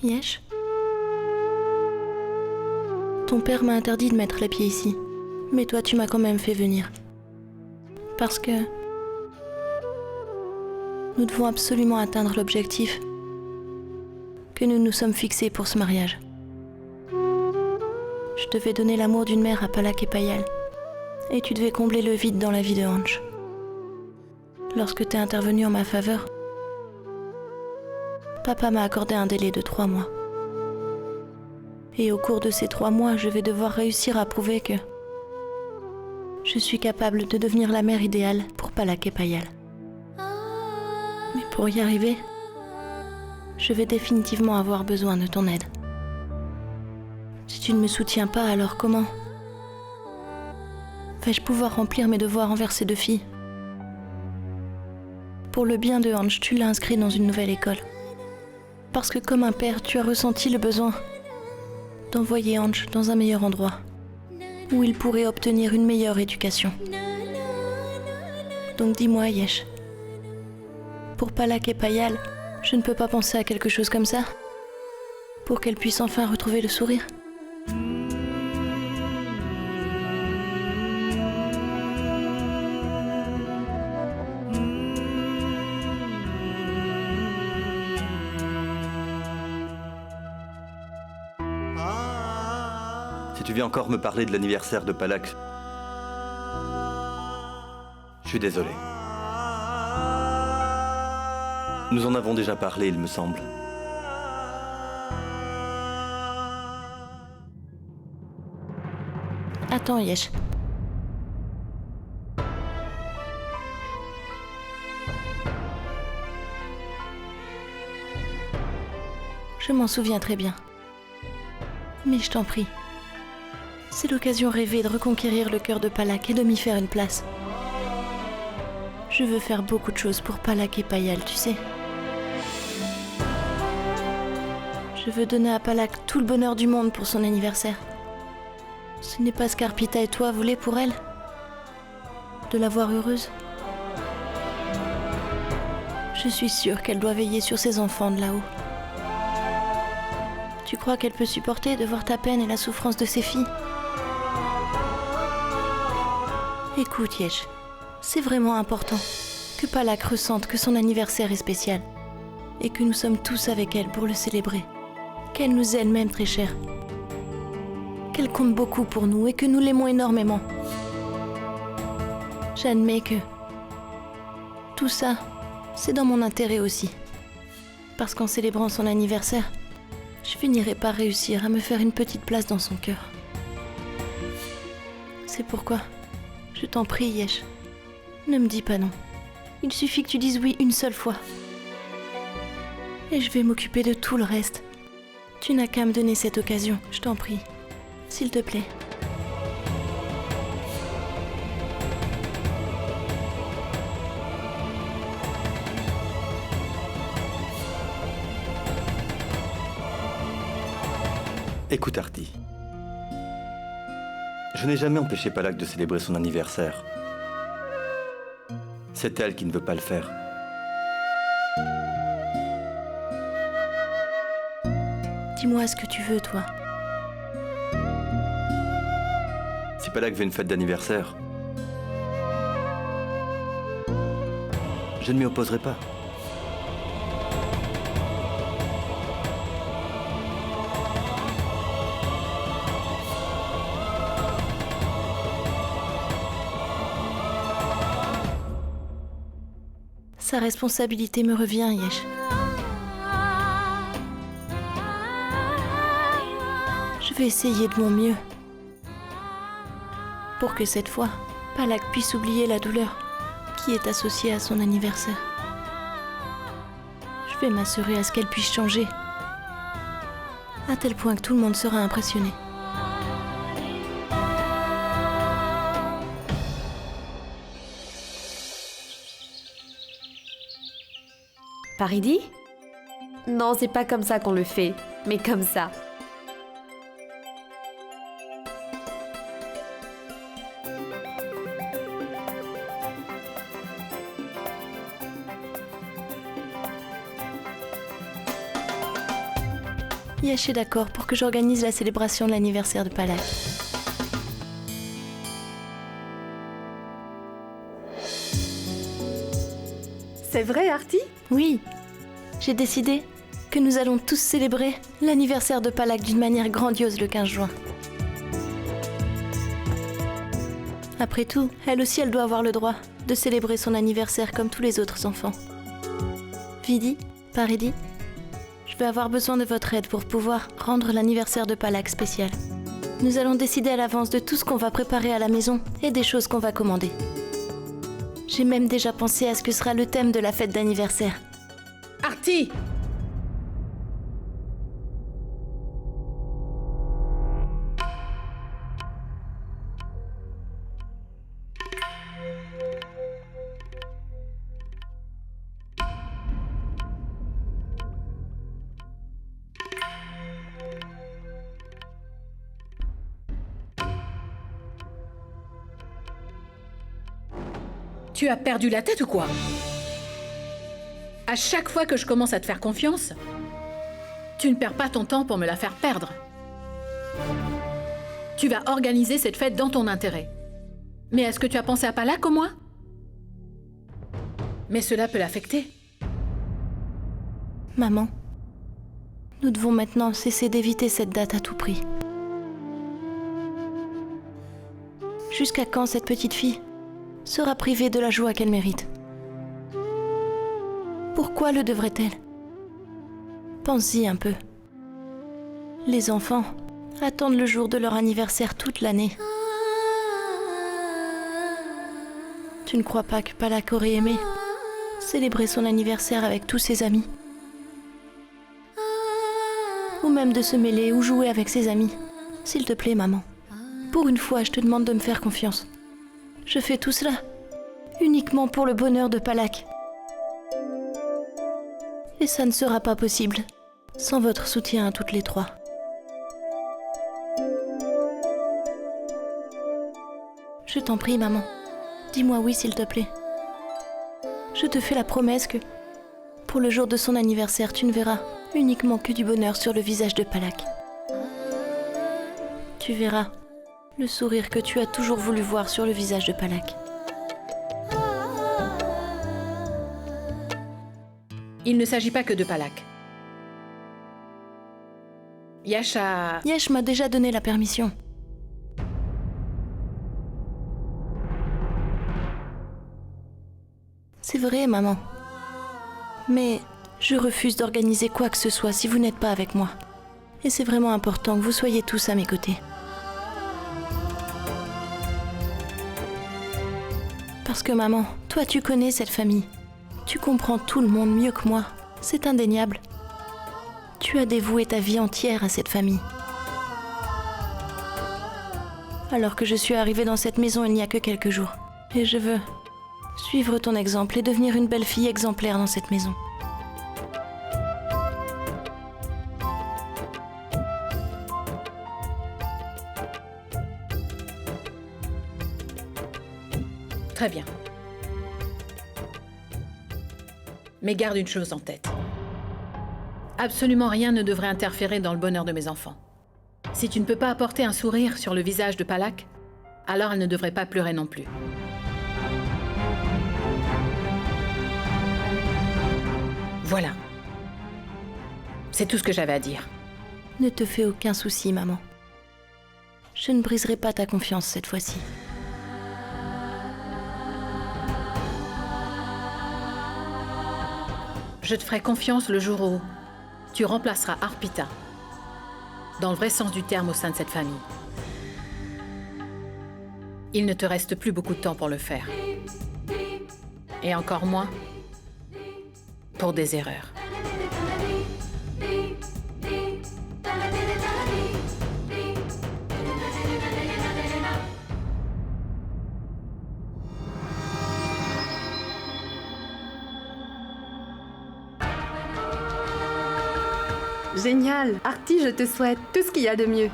Yesh? Ton père m'a interdit de mettre les pieds ici. Mais toi, tu m'as quand même fait venir. Parce que... nous devons absolument atteindre l'objectif que nous nous sommes fixés pour ce mariage. Je devais donner l'amour d'une mère à Palak et Payal. Et tu devais combler le vide dans la vie de Ange. Lorsque t'es intervenu en ma faveur, papa m'a accordé un délai de 3 mois. Et au cours de ces 3 mois, je vais devoir réussir à prouver que je suis capable de devenir la mère idéale pour Palak et Payal. Mais pour y arriver, je vais définitivement avoir besoin de ton aide. Si tu ne me soutiens pas, alors comment vais-je pouvoir remplir mes devoirs envers ces 2 filles? Pour le bien de Ange, tu l'as inscrit dans une nouvelle école. Parce que comme un père, tu as ressenti le besoin d'envoyer Ange dans un meilleur endroit, où il pourrait obtenir une meilleure éducation. Donc dis-moi, Yesh, pour Palak et Payal, je ne peux pas penser à quelque chose comme ça? Pour qu'elles puissent enfin retrouver le sourire? Si tu viens encore me parler de l'anniversaire de Palak, je suis désolé. Nous en avons déjà parlé, il me semble. Attends, Yesh. Je m'en souviens très bien. Mais je t'en prie. C'est l'occasion rêvée de reconquérir le cœur de Palak et de m'y faire une place. Je veux faire beaucoup de choses pour Palak et Payal, tu sais. Je veux donner à Palak tout le bonheur du monde pour son anniversaire. Ce n'est pas ce qu'Arpita et toi voulez pour elle? De la voir heureuse? Je suis sûre qu'elle doit veiller sur ses enfants de là-haut. Tu crois qu'elle peut supporter de voir ta peine et la souffrance de ses filles? Écoute, Yesh, c'est vraiment important que Palak ressente que son anniversaire est spécial et que nous sommes tous avec elle pour le célébrer. Qu'elle nous est elle-même très chère. Qu'elle compte beaucoup pour nous et que nous l'aimons énormément. J'admets que tout ça, c'est dans mon intérêt aussi. Parce qu'en célébrant son anniversaire, je finirai par réussir à me faire une petite place dans son cœur. C'est pourquoi, je t'en prie, Yesh, ne me dis pas non. Il suffit que tu dises oui une seule fois. Et je vais m'occuper de tout le reste. Tu n'as qu'à me donner cette occasion, je t'en prie. S'il te plaît. Écoute, Arti. Je n'ai jamais empêché Palak de célébrer son anniversaire. C'est elle qui ne veut pas le faire. Dis-moi ce que tu veux, toi. Si Palak veut une fête d'anniversaire, je ne m'y opposerai pas. Sa responsabilité me revient, Yesh. Je vais essayer de mon mieux. Pour que cette fois, Palak puisse oublier la douleur qui est associée à son anniversaire. Je vais m'assurer à ce qu'elle puisse changer. À tel point que tout le monde sera impressionné. Paridi? Non, c'est pas comme ça qu'on le fait, mais comme ça. Yash est d'accord pour que j'organise la célébration de l'anniversaire de Palak. C'est vrai, Artie? Oui, j'ai décidé que nous allons tous célébrer l'anniversaire de Palak d'une manière grandiose le 15 juin. Après tout, elle aussi, elle doit avoir le droit de célébrer son anniversaire comme tous les autres enfants. Vidi, Paridi, je vais avoir besoin de votre aide pour pouvoir rendre l'anniversaire de Palak spécial. Nous allons décider à l'avance de tout ce qu'on va préparer à la maison et des choses qu'on va commander. J'ai même déjà pensé à ce que sera le thème de la fête d'anniversaire. Artie! Tu as perdu la tête ou quoi? À chaque fois que je commence à te faire confiance, tu ne perds pas ton temps pour me la faire perdre. Tu vas organiser cette fête dans ton intérêt. Mais est-ce que tu as pensé à Palak comme moi? Mais cela peut l'affecter. Maman, nous devons maintenant cesser d'éviter cette date à tout prix. Jusqu'à quand cette petite fille sera privée de la joie qu'elle mérite? Pourquoi le devrait-elle? Pense-y un peu. Les enfants attendent le jour de leur anniversaire toute l'année. Tu ne crois pas que Palak aurait aimé célébrer son anniversaire avec tous ses amis? Ou même de se mêler ou jouer avec ses amis? S'il te plaît, maman. Pour une fois, je te demande de me faire confiance. Je fais tout cela uniquement pour le bonheur de Palak. Et ça ne sera pas possible sans votre soutien à toutes les trois. Je t'en prie, maman. Dis-moi oui, s'il te plaît. Je te fais la promesse que, pour le jour de son anniversaire, tu ne verras uniquement que du bonheur sur le visage de Palak. Tu verras le sourire que tu as toujours voulu voir sur le visage de Palak. Il ne s'agit pas que de Palak. Yash m'a déjà donné la permission. C'est vrai, maman. Mais je refuse d'organiser quoi que ce soit si vous n'êtes pas avec moi. Et c'est vraiment important que vous soyez tous à mes côtés. Parce que maman, toi tu connais cette famille. Tu comprends tout le monde mieux que moi. C'est indéniable. Tu as dévoué ta vie entière à cette famille. Alors que je suis arrivée dans cette maison il n'y a que quelques jours. Et je veux suivre ton exemple et devenir une belle fille exemplaire dans cette maison. Très bien. Mais garde une chose en tête. Absolument rien ne devrait interférer dans le bonheur de mes enfants. Si tu ne peux pas apporter un sourire sur le visage de Palak, alors elle ne devrait pas pleurer non plus. Voilà. C'est tout ce que j'avais à dire. Ne te fais aucun souci, maman. Je ne briserai pas ta confiance cette fois-ci. Je te ferai confiance le jour où tu remplaceras Arpita, dans le vrai sens du terme au sein de cette famille. Il ne te reste plus beaucoup de temps pour le faire. Et encore moins pour des erreurs. Génial! Artie, je te souhaite tout ce qu'il y a de mieux.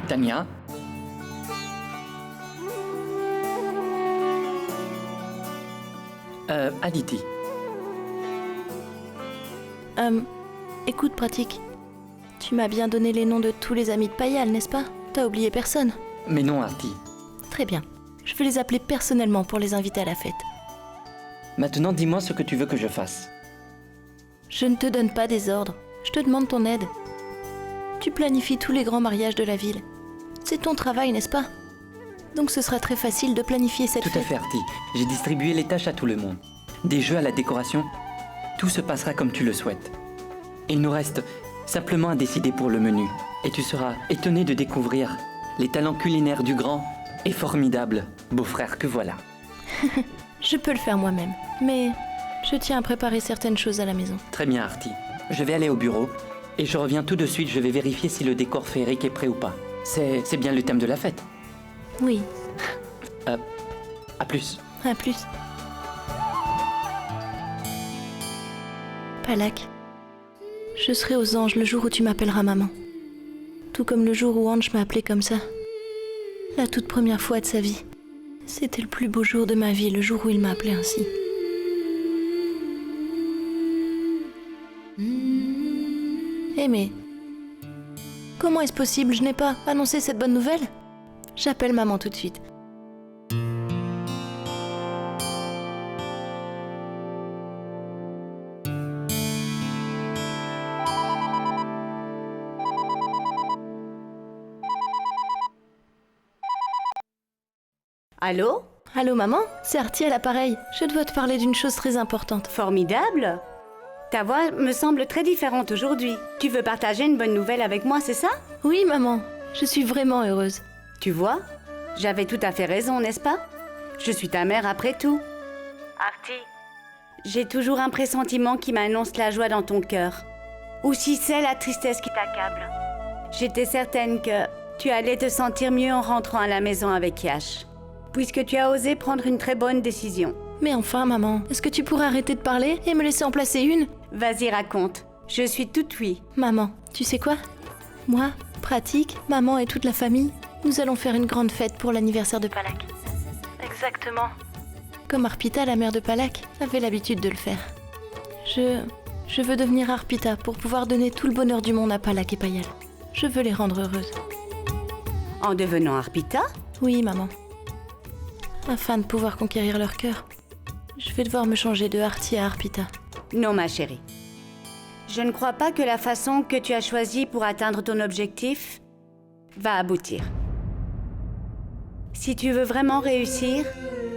Tania? Aditi. Écoute, Pratique. Tu m'as bien donné les noms de tous les amis de Payal, n'est-ce pas? T'as oublié personne? Mais non, Arti. Très bien. Je vais les appeler personnellement pour les inviter à la fête. Maintenant, dis-moi ce que tu veux que je fasse. Je ne te donne pas des ordres. Je te demande ton aide. Tu planifies tous les grands mariages de la ville. C'est ton travail, n'est-ce pas? Donc ce sera très facile de planifier cette Tout fête. à fait, Arti. J'ai distribué les tâches à tout le monde. Des jeux à la décoration. Tout se passera comme tu le souhaites. Il nous reste simplement à décider pour le menu. Et tu seras étonné de découvrir les talents culinaires du grand et formidable beau-frère que voilà. Je peux le faire moi-même. Mais je tiens à préparer certaines choses à la maison. Très bien, Arti. Je vais aller au bureau et je reviens tout de suite. Je vais vérifier si le décor féerique est prêt ou pas. C'est bien le thème de la fête. Oui, À plus. à plus. Palak, je serai aux anges le jour où tu m'appelleras maman. Tout comme le jour où Ange m'a appelée comme ça. La toute première fois de sa vie. C'était le plus beau jour de ma vie, le jour où il m'a appelée ainsi. Eh mais... Comment est-ce possible? Je n'ai pas annoncé cette bonne nouvelle? J'appelle maman tout de suite. Allô? Allô maman, c'est Arti à l'appareil. Je dois te parler d'une chose très importante. Formidable! Ta voix me semble très différente aujourd'hui. Tu veux partager une bonne nouvelle avec moi, c'est ça? Oui maman, je suis vraiment heureuse. Tu vois? J'avais tout à fait raison, n'est-ce pas? Je suis ta mère après tout. Arti, j'ai toujours un pressentiment qui m'annonce la joie dans ton cœur. Ou si c'est la tristesse qui t'accable. J'étais certaine que tu allais te sentir mieux en rentrant à la maison avec Yash. Puisque tu as osé prendre une très bonne décision. Mais enfin maman, est-ce que tu pourrais arrêter de parler et me laisser en placer une? Vas-y, raconte. Je suis toute oui. Maman, tu sais quoi? Moi, Pratique, maman et toute la famille, nous allons faire une grande fête pour l'anniversaire de Palak. Exactement. Comme Arpita, la mère de Palak, avait l'habitude de le faire. Je veux devenir Arpita pour pouvoir donner tout le bonheur du monde à Palak et Payal. Je veux les rendre heureuses. En devenant Arpita? Oui, maman. Afin de pouvoir conquérir leur cœur, je vais devoir me changer de Arti à Arpita. Non, ma chérie. Je ne crois pas que la façon que tu as choisie pour atteindre ton objectif va aboutir. Si tu veux vraiment réussir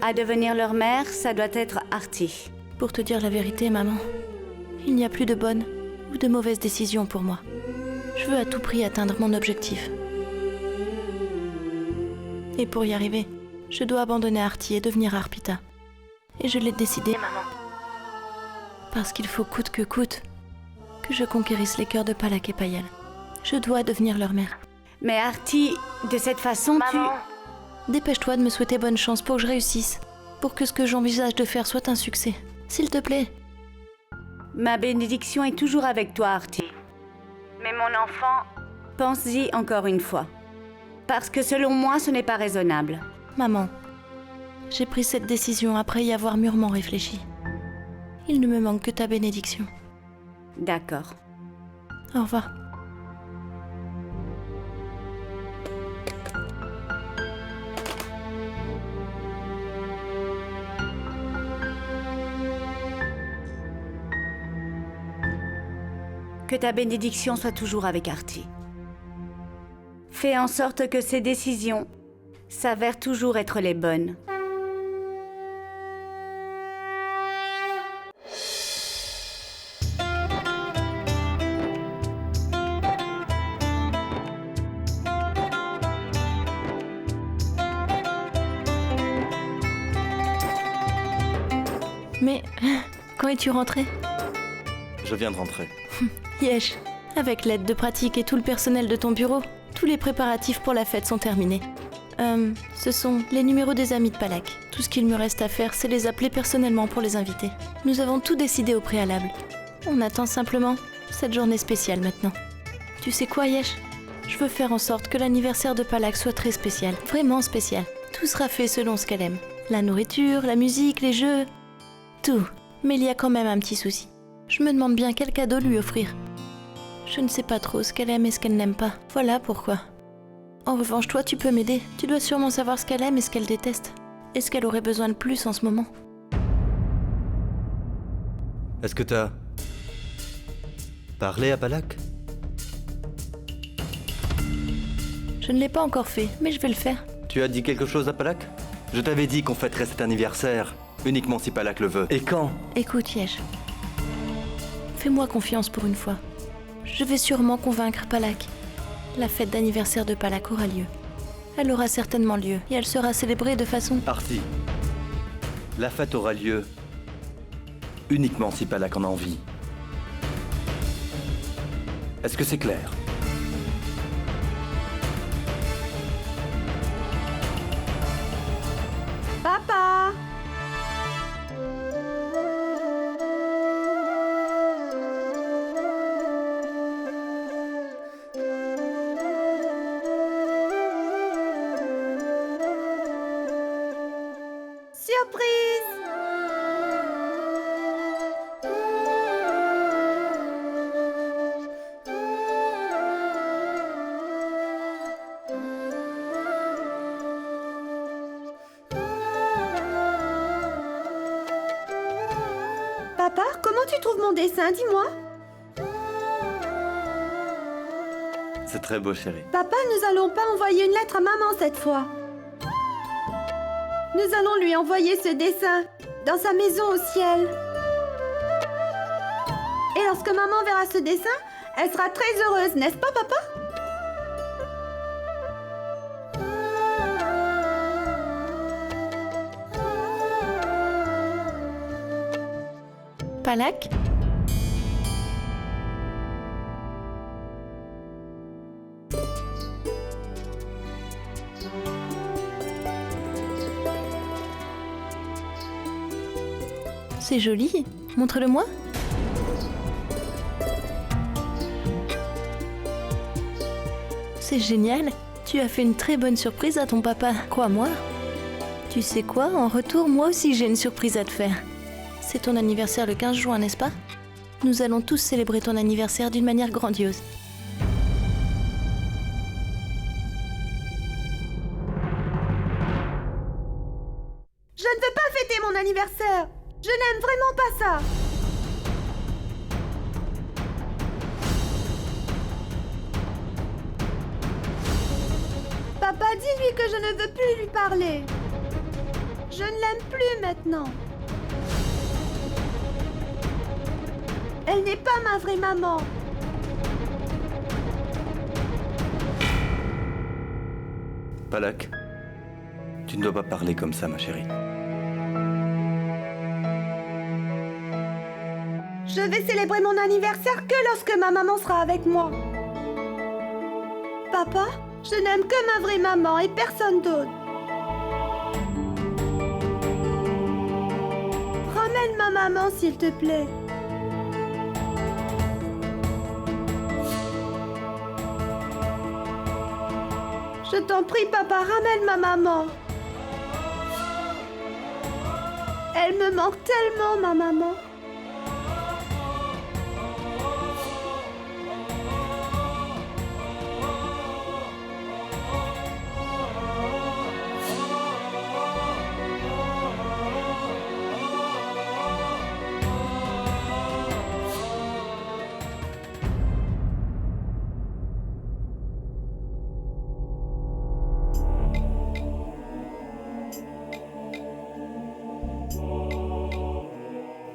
à devenir leur mère, ça doit être Arti. Pour te dire la vérité, maman, il n'y a plus de bonnes ou de mauvaises décisions pour moi. Je veux à tout prix atteindre mon objectif. Et pour y arriver, je dois abandonner Arti et devenir Arpita. Et je l'ai décidé, maman. Parce qu'il faut coûte que coûte que je conquérisse les cœurs de Palak et Payal. Je dois devenir leur mère. Mais Arti, de cette façon, Dépêche-toi de me souhaiter bonne chance pour que je réussisse. Pour que ce que j'envisage de faire soit un succès. S'il te plaît. Ma bénédiction est toujours avec toi, Arti. Mais mon enfant, pense-y encore une fois. Parce que selon moi, ce n'est pas raisonnable. Maman, j'ai pris cette décision après y avoir mûrement réfléchi. Il ne me manque que ta bénédiction. D'accord. Au revoir. Que ta bénédiction soit toujours avec Arti. Fais en sorte que ses décisions s'avèrent toujours être les bonnes. Mais quand es-tu rentré? Je viens de rentrer. Yesh, avec l'aide de Pratique et tout le personnel de ton bureau, tous les préparatifs pour la fête sont terminés. Ce sont les numéros des amis de Palak. Tout ce qu'il me reste à faire, c'est les appeler personnellement pour les inviter. Nous avons tout décidé au préalable. On attend simplement cette journée spéciale maintenant. Tu sais quoi, Yesh? Je veux faire en sorte que l'anniversaire de Palak soit très spécial, vraiment spécial. Tout sera fait selon ce qu'elle aime. La nourriture, la musique, les jeux. tout. Mais il y a quand même un petit souci. Je me demande bien quel cadeau lui offrir. Je ne sais pas trop ce qu'elle aime et ce qu'elle n'aime pas. Voilà pourquoi. En revanche, toi, tu peux m'aider. Tu dois sûrement savoir ce qu'elle aime et ce qu'elle déteste. Et ce qu'elle aurait besoin de plus en ce moment. Est-ce que t'as parlé à Palak? Je ne l'ai pas encore fait, mais je vais le faire. Tu as dit quelque chose à Palak? Je t'avais dit qu'on fêterait cet anniversaire uniquement si Palak le veut. Et quand? Écoute, Yesh. Fais-moi confiance pour une fois. Je vais sûrement convaincre Palak. La fête d'anniversaire de Palak aura lieu. Elle aura certainement lieu et elle sera célébrée de façon... Artie, la fête aura lieu uniquement si Palak en a envie. Est-ce que c'est clair? Papa! Surprise! Papa, comment tu trouves mon dessin? Dis-moi. C'est très beau, chérie. Papa, nous allons pas envoyer une lettre à maman cette fois. Nous allons lui envoyer ce dessin dans sa maison au ciel. Et lorsque maman verra ce dessin, elle sera très heureuse, n'est-ce pas, papa? Palak? C'est joli. Montre-le-moi. C'est génial. Tu as fait une très bonne surprise à ton papa, crois-moi. Tu sais quoi? En retour, moi aussi j'ai une surprise à te faire. C'est ton anniversaire le 15 juin, n'est-ce pas? Nous allons tous célébrer ton anniversaire d'une manière grandiose. Je ne veux pas fêter mon anniversaire. Je n'aime vraiment pas ça. Papa, dis-lui que je ne veux plus lui parler. Je ne l'aime plus maintenant. Elle n'est pas ma vraie maman. Palak, tu ne dois pas parler comme ça, ma chérie. Je vais célébrer mon anniversaire que lorsque ma maman sera avec moi. Papa, je n'aime que ma vraie maman et personne d'autre. Ramène ma maman, s'il te plaît. Je t'en prie, papa, ramène ma maman. Elle me manque tellement, ma maman.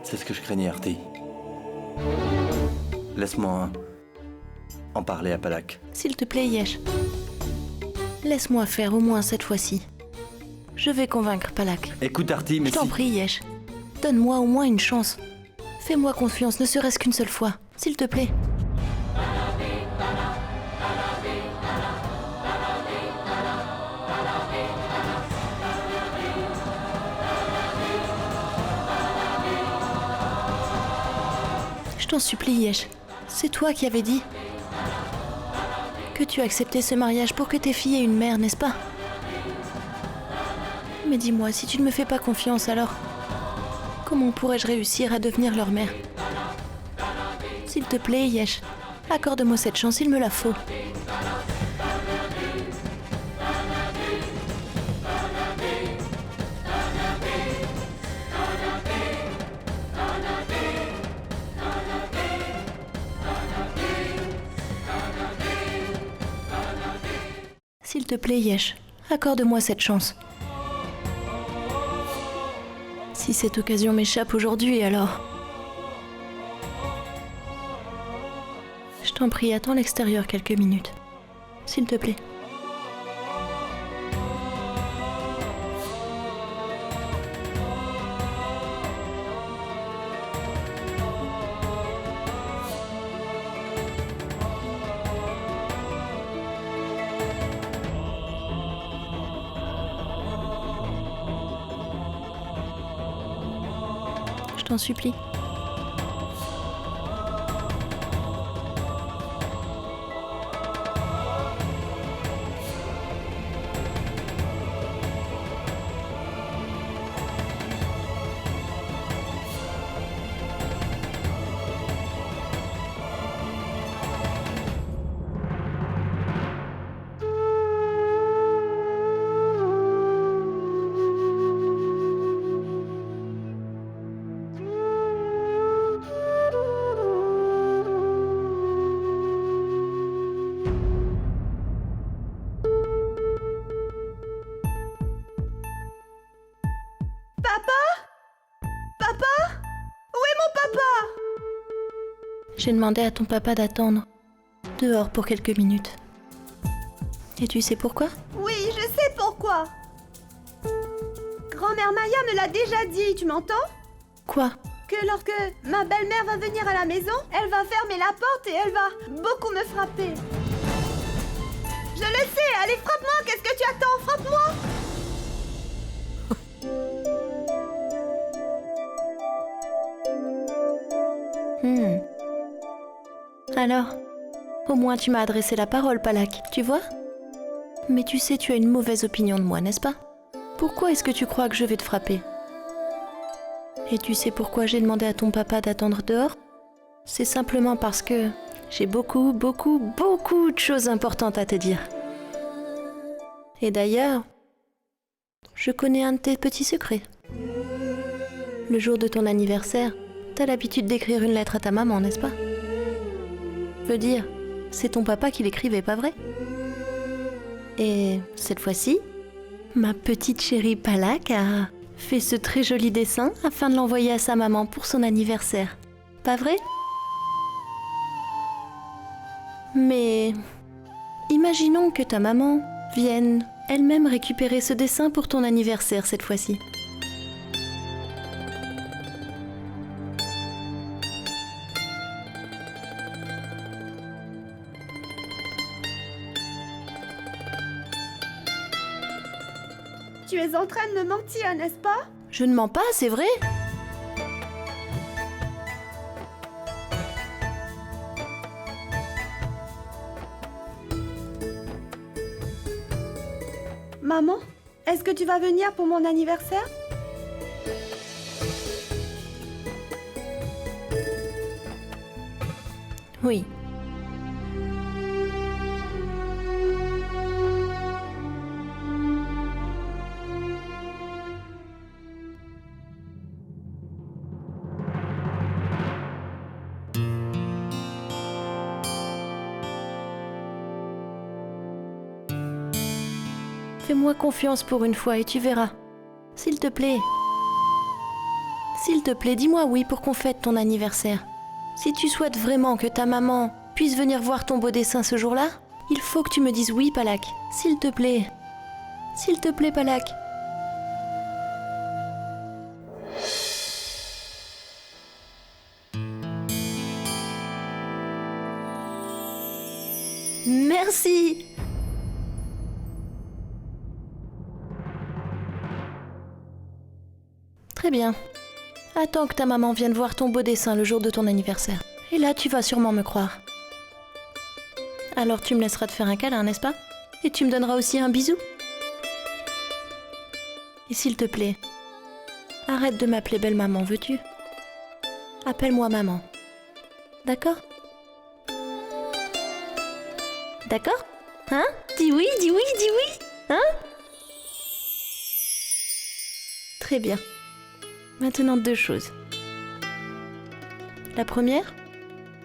C'est ce que je craignais, Artie. Laisse-moi en parler à Palak. S'il te plaît, Yesh. Laisse-moi faire au moins cette fois-ci. Je vais convaincre Palak. Écoute, Artie, mais Je t'en si... prie, Yesh. Donne-moi au moins une chance. Fais-moi confiance, ne serait-ce qu'une seule fois. S'il te plaît. Je t'en supplie, Yesh. C'est toi qui avais dit que tu acceptais ce mariage pour que tes filles aient une mère, n'est-ce pas? Mais dis-moi, si tu ne me fais pas confiance, alors Comment pourrais-je réussir à devenir leur mère? S'il te plaît, Yesh, accorde-moi cette chance, il me la faut. S'il te plaît, Yesh, accorde-moi cette chance. Si cette occasion m'échappe aujourd'hui, alors... Je t'en prie, attends l'extérieur quelques minutes. S'il te plaît. Je t'en supplie. J'ai demandé à ton papa d'attendre dehors pour quelques minutes. Et tu sais pourquoi? Oui, je sais pourquoi. Grand-mère Maya me l'a déjà dit, tu m'entends? Quoi? Que lorsque ma belle-mère va venir à la maison, elle va fermer la porte et elle va beaucoup me frapper. Je le sais, allez frappe-moi, qu'est-ce que tu attends? Frappe-moi! Alors, au moins tu m'as adressé la parole, Palak, tu vois? Mais tu sais, tu as une mauvaise opinion de moi, n'est-ce pas? Pourquoi est-ce que tu crois que je vais te frapper? Et tu sais pourquoi j'ai demandé à ton papa d'attendre dehors? C'est simplement parce que j'ai beaucoup de choses importantes à te dire. Et d'ailleurs, je connais un de tes petits secrets. Le jour de ton anniversaire, t'as l'habitude d'écrire une lettre à ta maman, n'est-ce pas? Je veux dire, c'est ton papa qui l'écrivait, pas vrai? Et cette fois-ci, ma petite chérie Palak a fait ce très joli dessin afin de l'envoyer à sa maman pour son anniversaire. Pas vrai? Mais imaginons que ta maman vienne elle-même récupérer ce dessin pour ton anniversaire cette fois-ci. Tu es en train de me mentir, n'est-ce pas? Je ne mens pas, c'est vrai? Maman, est-ce que tu vas venir pour mon anniversaire? Oui. Fais-moi confiance pour une fois et tu verras. S'il te plaît. S'il te plaît, dis-moi oui pour qu'on fête ton anniversaire. Si tu souhaites vraiment que ta maman puisse venir voir ton beau dessin ce jour-là, il faut que tu me dises oui, Palak. S'il te plaît. S'il te plaît, Palak. Merci. Très bien. Attends que ta maman vienne voir ton beau dessin le jour de ton anniversaire. Et là, tu vas sûrement me croire. Alors tu me laisseras te faire un câlin, n'est-ce pas? Et tu me donneras aussi un bisou. Et s'il te plaît, Arrête de m'appeler belle maman, veux-tu? Appelle-moi maman. D'accord? D'accord? Hein? Dis oui, dis oui, dis oui! Hein? Très bien. Maintenant 2 choses. La première,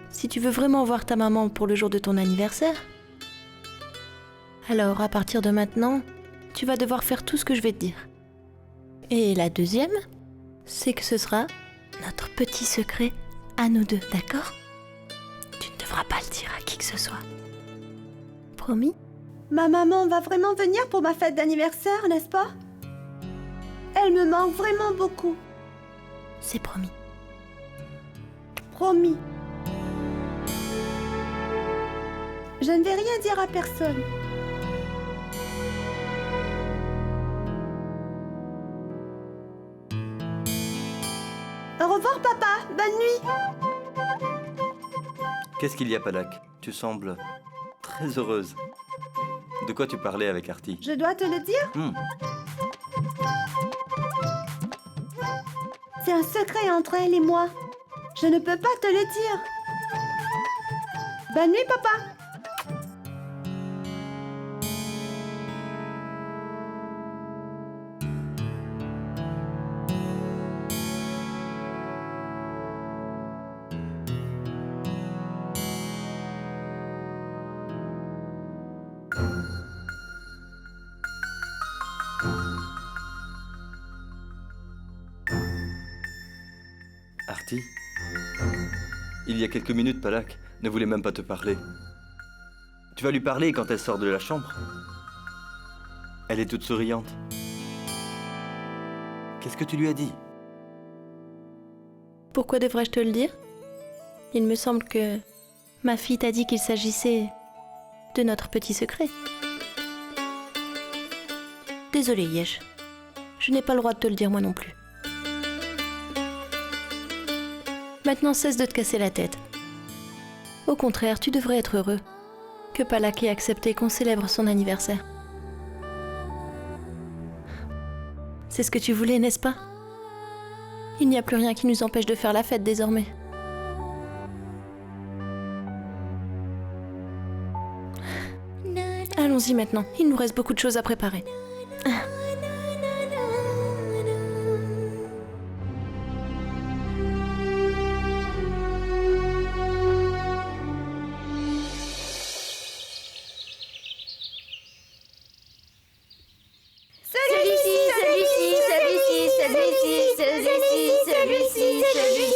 si tu veux vraiment voir ta maman pour le jour de ton anniversaire, alors à partir de maintenant, tu vas devoir faire tout ce que je vais te dire. Et la deuxième, c'est que ce sera notre petit secret à nous deux, d'accord? Tu ne devras pas le dire à qui que ce soit. Promis? Ma maman va vraiment venir pour ma fête d'anniversaire, n'est-ce pas? Elle me manque vraiment beaucoup. C'est promis. Promis. Je ne vais rien dire à personne. Au revoir, papa. Bonne nuit. Qu'est-ce qu'il y a, Palak? Tu sembles très heureuse. De quoi tu parlais avec Artie? Je dois te le dire? C'est un secret entre elle et moi. Je ne peux pas te le dire. Bonne nuit, papa. Artie? Il y a quelques minutes, Palak ne voulait même pas te parler. Tu vas lui parler quand elle sort de la chambre. Elle est toute souriante. Qu'est-ce que tu lui as dit? Pourquoi devrais-je te le dire? Il me semble que ma fille t'a dit qu'il s'agissait de notre petit secret. Désolée, Yesh. Je n'ai pas le droit de te le dire moi non plus. Maintenant, cesse de te casser la tête. Au contraire, tu devrais être heureux que Palak ait accepté qu'on célèbre son anniversaire. C'est ce que tu voulais, n'est-ce pas? Il n'y a plus rien qui nous empêche de faire la fête désormais. Allons-y maintenant, il nous reste beaucoup de choses à préparer.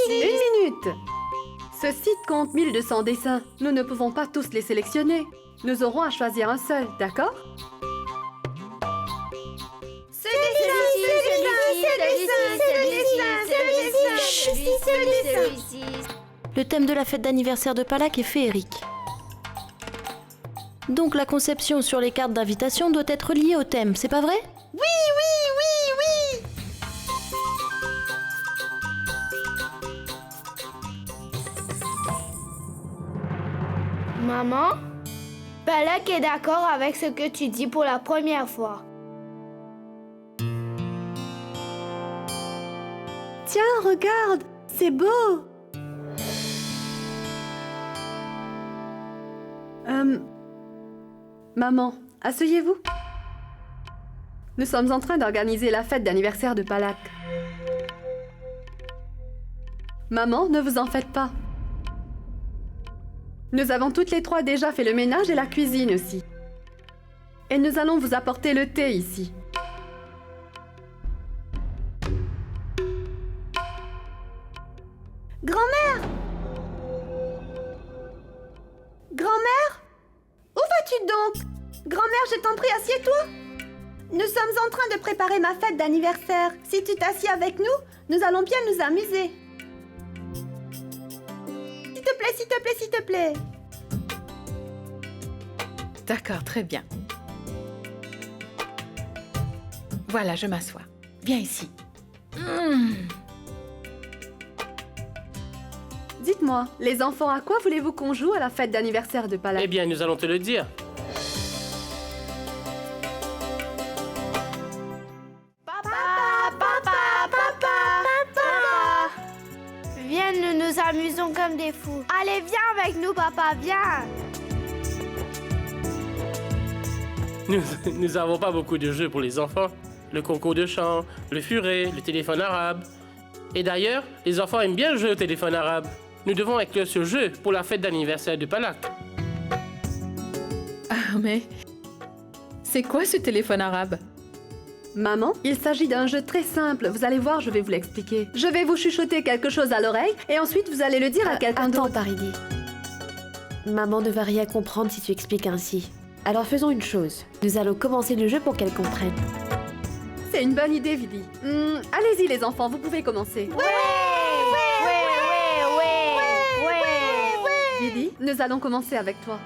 Une minute! Ce site compte 1200 dessins. Nous ne pouvons pas tous les sélectionner. Nous aurons à choisir un seul, d'accord? Le thème de la fête d'anniversaire de Palak est féerique. Donc la conception sur les cartes d'invitation doit être liée au thème, c'est pas vrai? Oui, oui, oui, oui. Maman, Palak est d'accord avec ce que tu dis pour la première fois. Tiens, regarde, c'est beau. Maman, asseyez-vous. Nous sommes en train d'organiser la fête d'anniversaire de Palak. Maman, ne vous en faites pas. Nous avons toutes les trois déjà fait le ménage et la cuisine aussi. Et nous allons vous apporter le thé ici. Grand-mère! Grand-mère? Où vas-tu donc? Grand-mère, je t'en prie, assieds-toi. Nous sommes en train de préparer ma fête d'anniversaire. Si tu t'assieds avec nous, nous allons bien nous amuser. S'il te plaît, s'il te plaît, s'il te plaît. D'accord, très bien. Voilà, je m'assois. Viens ici. Dites-moi, les enfants, à quoi voulez-vous qu'on joue à la fête d'anniversaire de Palak? Eh bien, nous allons te le dire. Papa, papa, papa. amusons comme des fous. Allez, viens avec nous, papa, viens. Nous n'avons pas beaucoup de jeux pour les enfants. Le concours de chant, le furet, le téléphone arabe. Et d'ailleurs, les enfants aiment bien jouer au téléphone arabe. Nous devons inclure ce jeu pour la fête d'anniversaire de Palak. Ah, mais... C'est quoi ce téléphone arabe? Maman, il s'agit d'un jeu très simple. Vous allez voir, je vais vous l'expliquer. Je vais vous chuchoter quelque chose à l'oreille et ensuite vous allez le dire à quelqu'un Attends, d'autre. Paridi. Maman ne va rien comprendre si tu expliques ainsi. Alors faisons une chose. Nous allons commencer le jeu pour qu'elle comprenne. C'est une bonne idée, Vidi. Allez-y les enfants, vous pouvez commencer. Ouais. Vidi, nous allons commencer avec toi.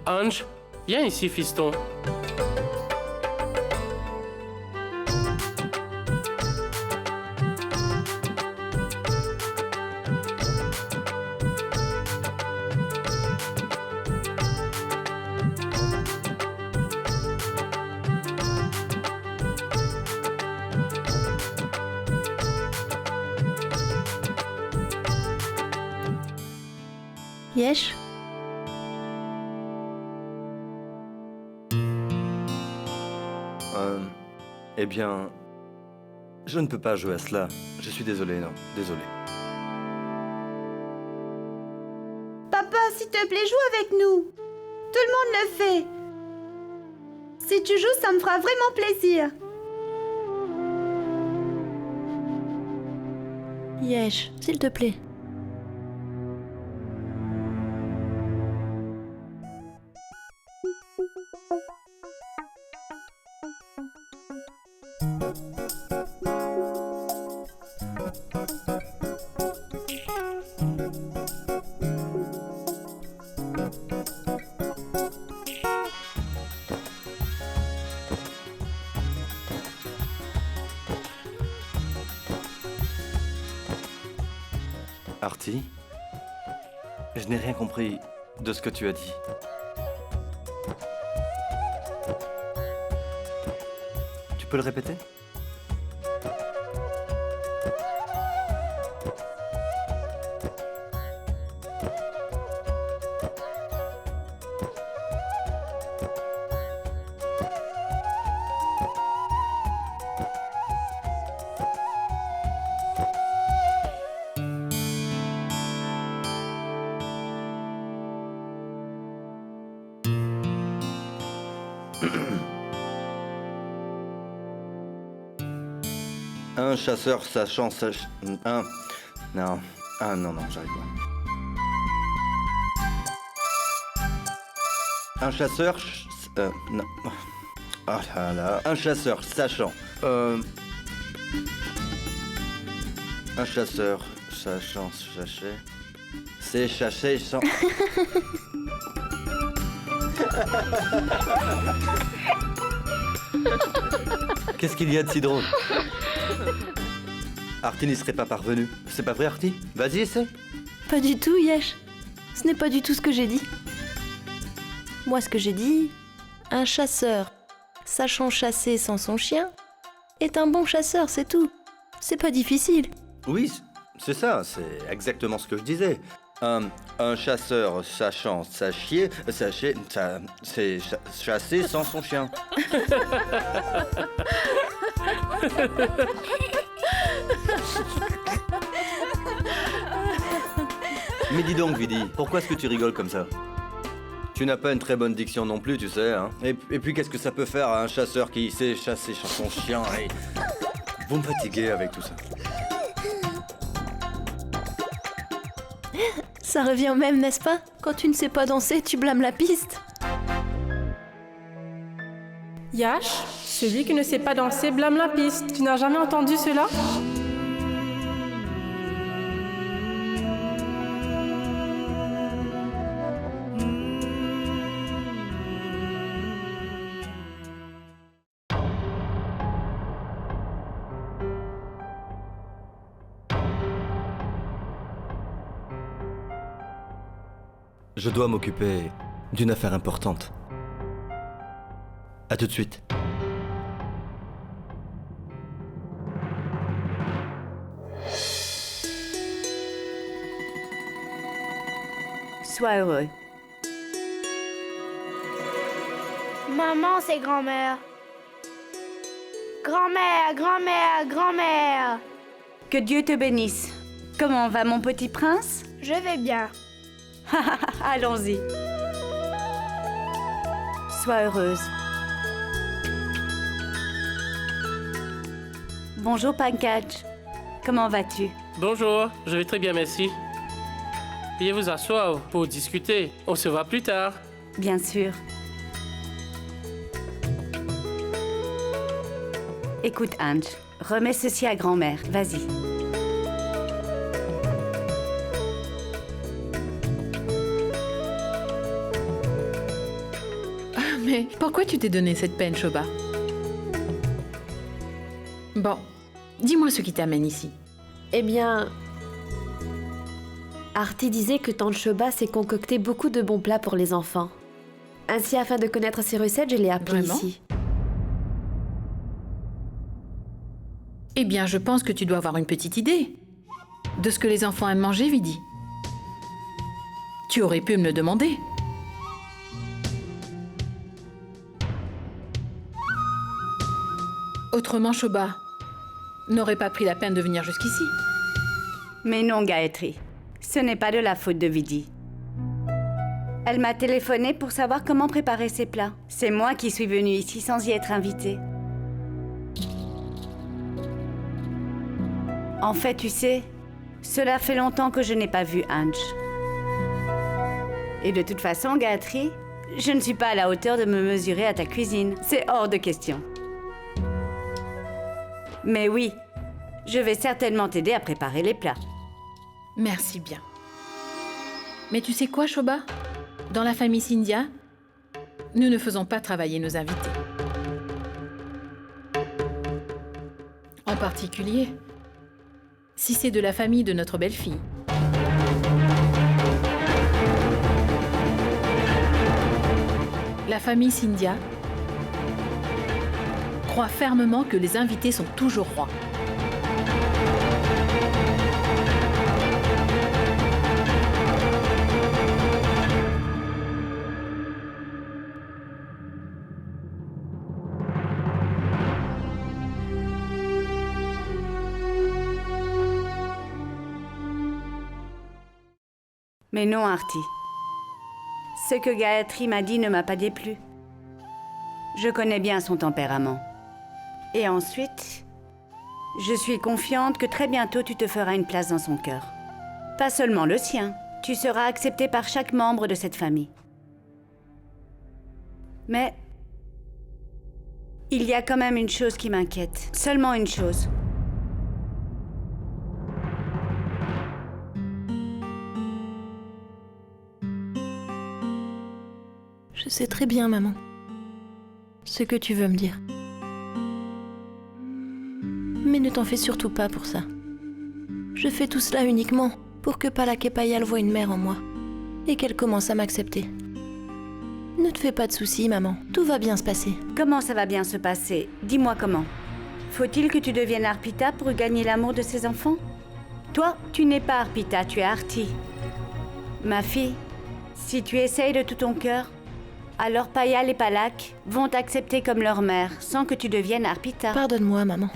Ange, viens ici, fiston. Yesh? Eh bien, je ne peux pas jouer à cela. Je suis désolé, non, désolé. Papa, s'il te plaît, joue avec nous. Tout le monde le fait. Si tu joues, ça me fera vraiment plaisir. Yesh, s'il te plaît. Artie, je n'ai rien compris de ce que tu as dit. Tu peux le répéter? Un chasseur sachant un... Non. Ah non, j'arrive pas. Un chasseur... Non. Ah là là. Un chasseur sachant... Un chasseur sachant chasser... C'est chasser sans... Qu'est-ce qu'il y a de si drôle? Artie n'y serait pas parvenue. C'est pas vrai, Artie? Vas-y, essaie. Pas du tout, Yesh. Ce n'est pas du tout ce que j'ai dit. Moi, ce que j'ai dit, un chasseur, sachant chasser sans son chien, est un bon chasseur, c'est tout. C'est pas difficile. Oui, c'est ça, c'est exactement ce que je disais. Un chasseur sachant c'est chasser sans son chien. Mais dis donc, Vidi, pourquoi est-ce que tu rigoles comme ça? Tu n'as pas une très bonne diction non plus, tu sais, hein. Et puis, qu'est-ce que ça peut faire à un chasseur qui sait chasser son chien et... Vous me fatiguez avec tout ça. Ça revient au même, n'est-ce pas? Quand tu ne sais pas danser, tu blâmes la piste. Yash, celui qui ne sait pas danser blâme la piste. Tu n'as jamais entendu cela? Je dois m'occuper d'une affaire importante. À tout de suite. Sois heureux. Maman, c'est grand-mère. Grand-mère, grand-mère, grand-mère. Que Dieu te bénisse. Comment va mon petit prince? Je vais bien. Allons-y. Sois heureuse. Bonjour Pankaj. Comment vas-tu? Bonjour, je vais très bien, merci. Veuillez vous asseoir pour discuter. On se voit plus tard. Bien sûr. Écoute, Ange, remets ceci à grand-mère. Vas-y. Mais pourquoi tu t'es donné cette peine, Shoba? Bon, dis-moi ce qui t'amène ici. Eh bien... Arti disait que Tante Shoba s'est concocté beaucoup de bons plats pour les enfants. Ainsi, afin de connaître ses recettes, je l'ai appelée Vraiment? ici. Eh bien, je pense que tu dois avoir une petite idée de ce que les enfants aiment manger, Vidi. Tu aurais pu me le demander. Autrement, Shoba n'aurait pas pris la peine de venir jusqu'ici. Mais non, Gayatri. Ce n'est pas de la faute de Vidi. Elle m'a téléphoné pour savoir comment préparer ses plats. C'est moi qui suis venue ici sans y être invitée. En fait, tu sais, cela fait longtemps que je n'ai pas vu Ange. Et de toute façon, Gayatri, je ne suis pas à la hauteur de me mesurer à ta cuisine. C'est hors de question. Mais oui, je vais certainement t'aider à préparer les plats. Merci bien. Mais tu sais quoi, Shoba? Dans la famille Scindia, nous ne faisons pas travailler nos invités. En particulier, si c'est de la famille de notre belle-fille. La famille Scindia croit fermement que les invités sont toujours rois. Mais non, Arti. Ce que Gayatri m'a dit ne m'a pas déplu. Je connais bien son tempérament. Et ensuite, je suis confiante que très bientôt tu te feras une place dans son cœur. Pas seulement le sien, tu seras accepté par chaque membre de cette famille. Mais il y a quand même une chose qui m'inquiète. Seulement une chose. Je sais très bien, maman, ce que tu veux me dire. Mais ne t'en fais surtout pas pour ça. Je fais tout cela uniquement pour que Palak et Payal voient une mère en moi et qu'elle commence à m'accepter. Ne te fais pas de soucis, maman. Tout va bien se passer. Comment ça va bien se passer? Dis-moi comment. Faut-il que tu deviennes Arpita pour gagner l'amour de ses enfants? Toi, tu n'es pas Arpita, tu es Arti. Ma fille, si tu essayes de tout ton cœur, alors Payal et Palak vont t'accepter comme leur mère, sans que tu deviennes Arpita. Pardonne-moi, maman.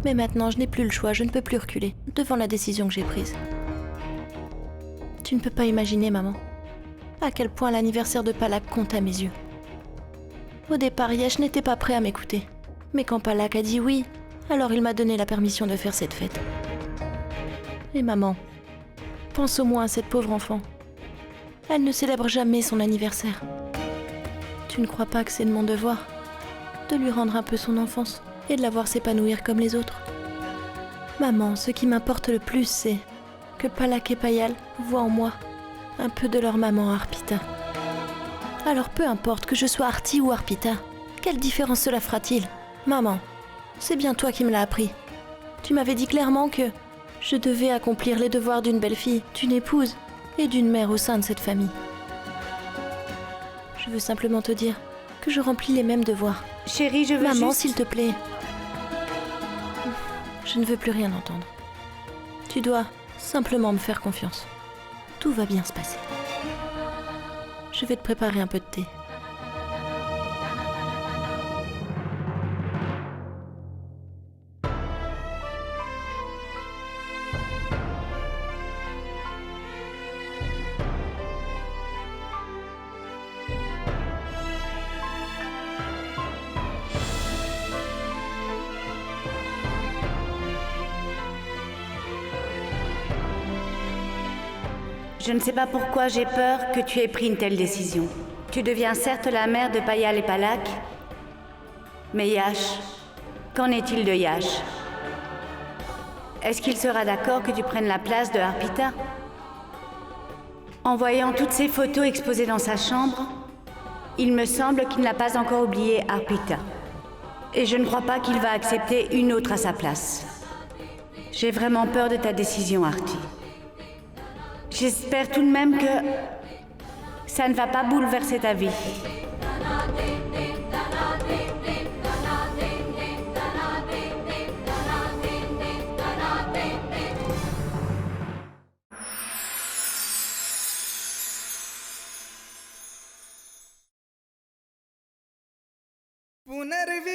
Mais maintenant, je n'ai plus le choix, je ne peux plus reculer devant la décision que j'ai prise. Tu ne peux pas imaginer, maman, à quel point l'anniversaire de Palak compte à mes yeux. Au départ, Yash n'était pas prêt à m'écouter. Mais quand Palak a dit oui, alors il m'a donné la permission de faire cette fête. Et maman, pense au moins à cette pauvre enfant. Elle ne célèbre jamais son anniversaire. Tu ne crois pas que c'est de mon devoir de lui rendre un peu son enfance et de la voir s'épanouir comme les autres? Maman, ce qui m'importe le plus, c'est que Palak et Payal voient en moi un peu de leur maman Arpita. Alors peu importe que je sois Arti ou Arpita, quelle différence cela fera-t-il? Maman, c'est bien toi qui me l'as appris. Tu m'avais dit clairement que je devais accomplir les devoirs d'une belle-fille, d'une épouse, et d'une mère au sein de cette famille. Je veux simplement te dire que je remplis les mêmes devoirs. Chérie, je veux Maman, juste... s'il te plaît. Je ne veux plus rien entendre. Tu dois simplement me faire confiance. Tout va bien se passer. Je vais te préparer un peu de thé. Je ne sais pas pourquoi j'ai peur que tu aies pris une telle décision. Tu deviens certes la mère de Payal et Palak, mais Yash, qu'en est-il de Yash? Est-ce qu'il sera d'accord que tu prennes la place de Arpita? En voyant toutes ces photos exposées dans sa chambre, il me semble qu'il n'a pas encore oublié Arpita. Et je ne crois pas qu'il va accepter une autre à sa place. J'ai vraiment peur de ta décision, Arti. J'espère tout de même que ça ne va pas bouleverser ta vie. पुनर्वि